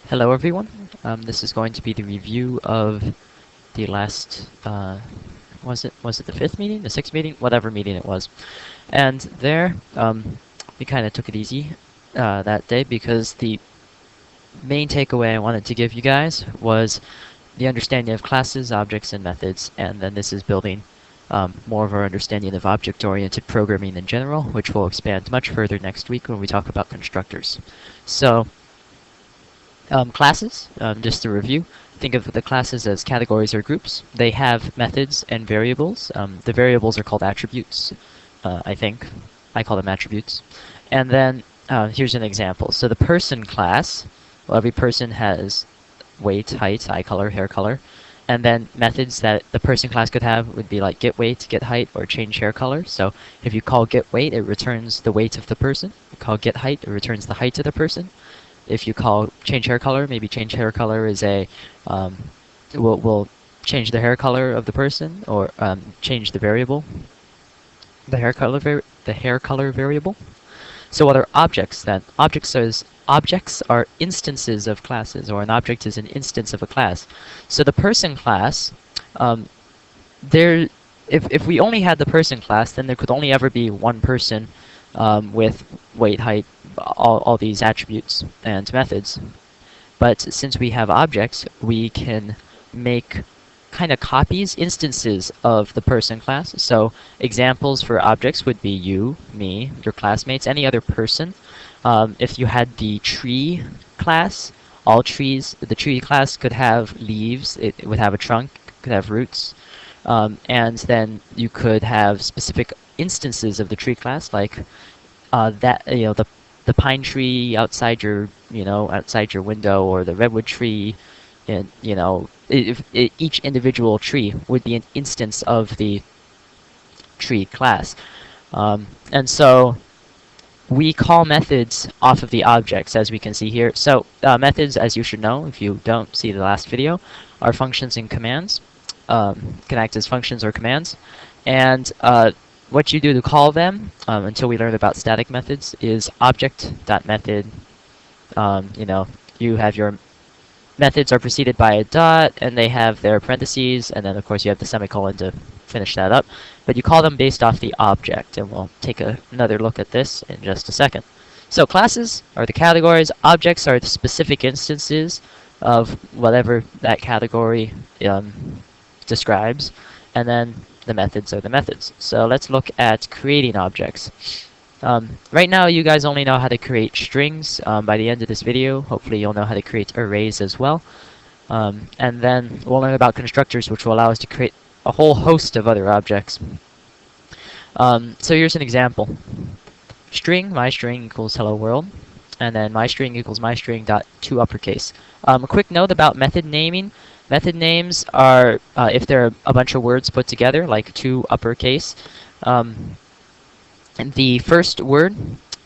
Hello everyone. This is going to be the review of the last, was it the fifth meeting, the sixth meeting, whatever meeting it was. And there, we kind of took it easy that day because the main takeaway I wanted to give you guys was the understanding of classes, objects, and methods. And then this is building more of our understanding of object-oriented programming in general, which we'll expand much further next week when we talk about constructors. So. Classes, just to review, think of the classes as categories or groups. They have methods and variables. The variables are called attributes, I think. I call them attributes. And then here's an example. So the person class, well, every person has weight, height, eye color, hair color. And then methods that the person class could have would be like get weight, get height, or change hair color. So if you call get weight, it returns the weight of the person. If you call get height, it returns the height of the person. If you call change hair color, maybe change hair color is a will change the hair color of the person, or change the variable, the hair color variable. So what are objects then? Objects are instances of classes, or an object is an instance of a class. So the person class, there, if we only had the person class, then there could only ever be one person with weight, height, all these attributes and methods. But since we have objects, we can make kind of copies, instances of the person class. So examples for objects would be you, me, your classmates, any other person. If you had the tree class, all trees, the tree class could have leaves, it would have a trunk, could have roots, and then you could have specific instances of the tree class, like the pine tree outside your window, or the redwood tree, and each individual tree would be an instance of the tree class. And so we call methods off of the objects, as we can see here. So methods, as you should know if you don't see the last video, are functions and commands. Can act as functions or commands. And what you do to call them, until we learn about static methods, is object.method. You have your methods are preceded by a dot, and they have their parentheses, and then of course you have the semicolon to finish that up. But you call them based off the object, and we'll take another look at this in just a second. So classes are the categories, objects are the specific instances of whatever that category describes, and then the methods are the methods. So let's look at creating objects. Right now you guys only know how to create strings. By the end of this video, hopefully you'll know how to create arrays as well. And then we'll learn about constructors, which will allow us to create a whole host of other objects. So here's an example. String, my string equals hello world, and then my string equals my string dot to uppercase. A quick note about method naming. Method names are if they're a bunch of words put together, like to uppercase. And the first word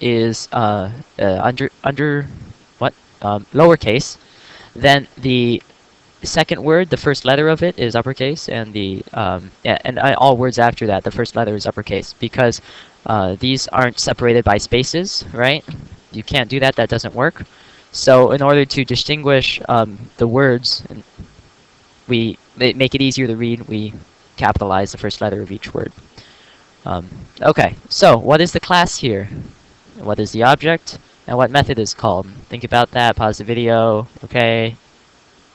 is lowercase. Then the second word, the first letter of it is uppercase, and all words after that, the first letter is uppercase, because these aren't separated by spaces, right? You can't do that. That doesn't work. So in order to distinguish the words, we make it easier to read, we capitalize the first letter of each word. Okay, so what is the class here? What is the object? And what method is called? Think about that, pause the video, okay?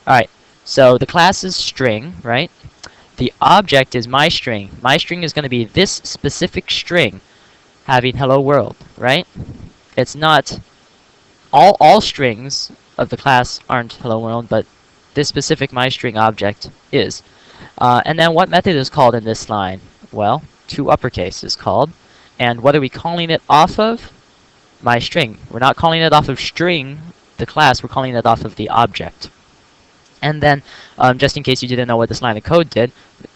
Alright, so the class is string, right? The object is my string. My string is going to be this specific string having hello world, right? It's not all strings of the class aren't hello world, but this specific myString object is. And then what method is called in this line? Well, to uppercase is called. And what are we calling it off of? MyString. We're not calling it off of string, the class, we're calling it off of the object. And then, just in case you didn't know what this line of code did,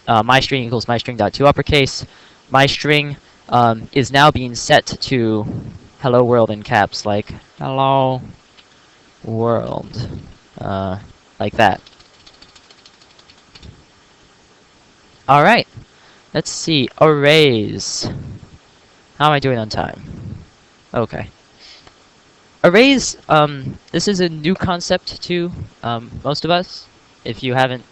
myString equals myString.to uppercase. MyString is now being set to hello world in caps, like hello world. Like that. Alright, let's see, arrays. How am I doing on time? Okay. Arrays, this is a new concept to most of us. If you haven't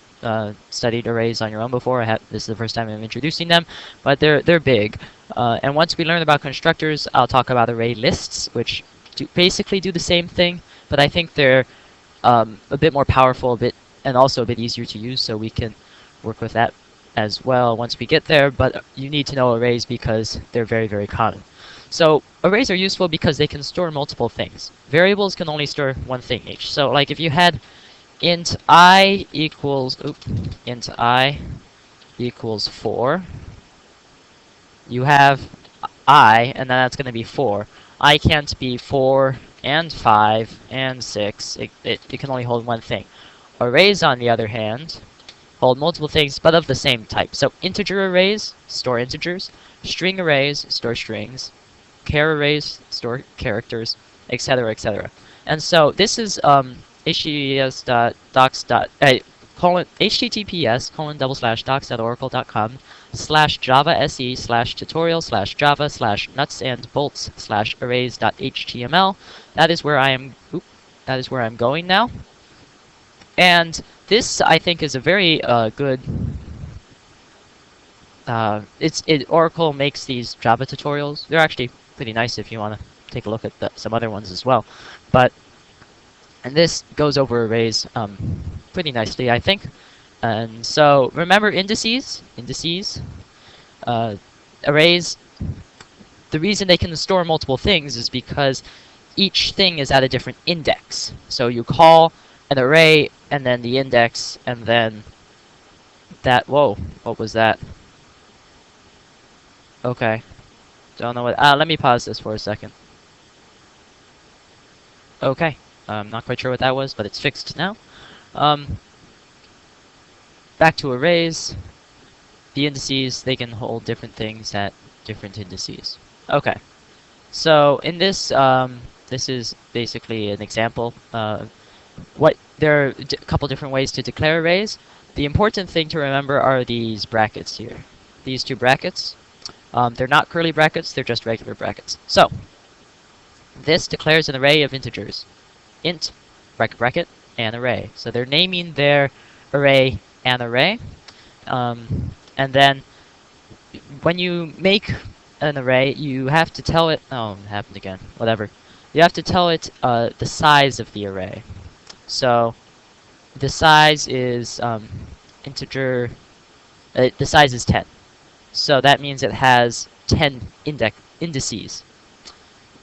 studied arrays on your own before, this is the first time I'm introducing them, but they're big. And once we learn about constructors, I'll talk about array lists, which basically do the same thing, but I think they're a bit more powerful, and also a bit easier to use, so we can work with that as well once we get there. But you need to know arrays because they're very, very common. So arrays are useful because they can store multiple things. Variables can only store one thing each. So like if you had int I equals 4, you have I, and then that's going to be 4. I can't be 4 and 5 and 6. It can only hold one thing. Arrays, on the other hand, hold multiple things, but of the same type. So integer arrays store integers, string arrays store strings, char arrays store characters, etc., etc. And so this is https://docs.oracle.com/java/docs.oracle.com/java/nuts-and-bolts/arrays.html. That is where I'm going now. And this, I think, is a very good. Oracle makes these Java tutorials. They're actually pretty nice if you want to take a look at some other ones as well. And this goes over arrays pretty nicely, I think. And so remember indices. Arrays. The reason they can store multiple things is because each thing is at a different index. So you call an array and then the index and then that. Whoa! What was that? Okay. Don't know what. Let me pause this for a second. Okay. I'm not quite sure what that was, but it's fixed now. Back to arrays. The indices, they can hold different things at different indices. Okay. So in this, this is basically an example. There are a couple different ways to declare arrays. The important thing to remember are these brackets here. These two brackets. They're not curly brackets, they're just regular brackets. So, this declares an array of integers. Int, bracket, an array. So they're naming their array an array. And then, when you make an array, you have to tell it... Oh, it happened again. Whatever. You have to tell it the size of the array. So, the size is integer... the size is 10. So that means it has 10 indices.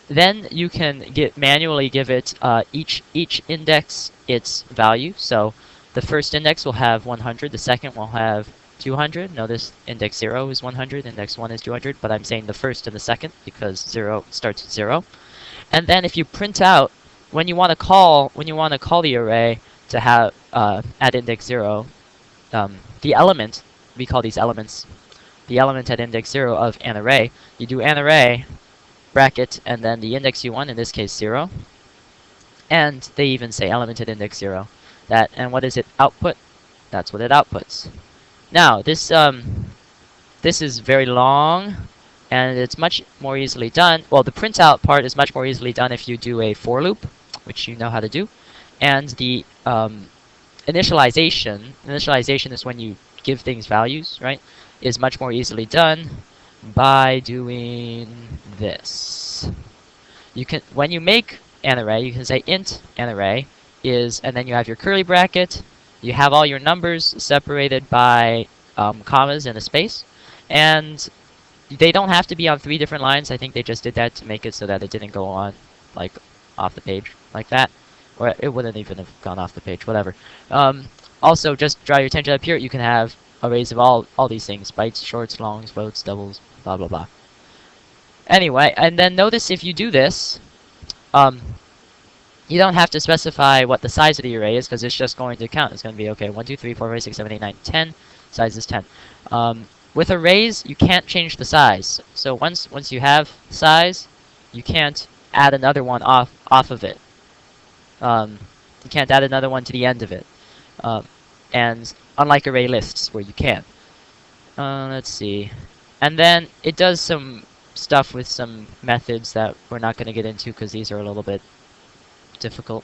Then you can manually give it each index its value. So the first index will have 100, the second will have 200. Notice index 0 is 100, index 1 is 200, but I'm saying the first and the second because 0 starts at 0. And then if you print out when you want to call the array to have at index 0, the element, we call these elements, the element at index 0 of an array, you do an array, bracket, and then the index you want, in this case 0. And they even say element at index 0. And what does it output? That's what it outputs. Now, this is very long, and it's much more easily done. Well, the printout part is much more easily done if you do a for loop, which you know how to do. And the initialization is when you give things values, right? Is much more easily done by doing this. When you make an array, you can say int an array is, and then you have your curly bracket. You have all your numbers separated by commas and a space, and they don't have to be on 3 different lines. I think they just did that to make it so that it didn't go on like off the page like that, or it wouldn't even have gone off the page. Whatever. Also, just draw your attention up here. You can have arrays of all these things: bytes, shorts, longs, floats, doubles, blah blah blah. Anyway, and then notice if you do this, you don't have to specify what the size of the array is because it's just going to count. It's going to be okay. 1, 2, 3, 4, 5, 6, 7, 8, 9, 10. Size is 10. With arrays, you can't change the size. So once you have size, you can't add another one off of it. You can't add another one to the end of it. And unlike array lists where you can. Let's see. And then it does some stuff with some methods that we're not going to get into because these are a little bit difficult.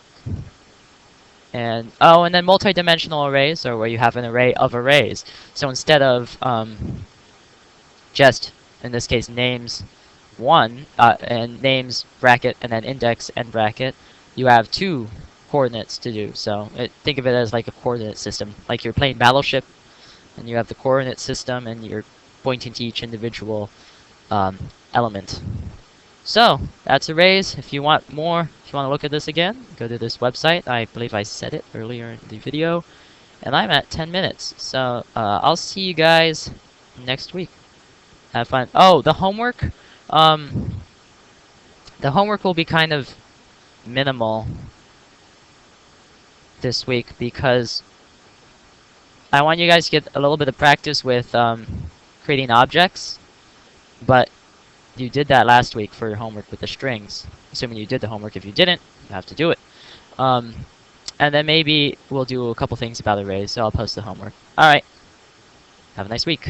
And oh, and then multi-dimensional arrays are where you have an array of arrays. So instead of just in this case names one and names bracket and then index and bracket, you have two coordinates to do. So think of it as like a coordinate system, like you're playing Battleship, and you have the coordinate system, and you're pointing to each individual element. So that's arrays. If you want more, if you want to look at this again, go to this website. I believe I said it earlier in the video, and I'm at 10 minutes. So I'll see you guys next week. Have fun. Oh, the homework. The homework will be kind of minimal this week because I want you guys to get a little bit of practice with creating objects, but you did that last week for your homework with the strings. Assuming you did the homework. If you didn't, you have to do it. And then maybe we'll do a couple things about arrays, so I'll post the homework. Alright. Have a nice week.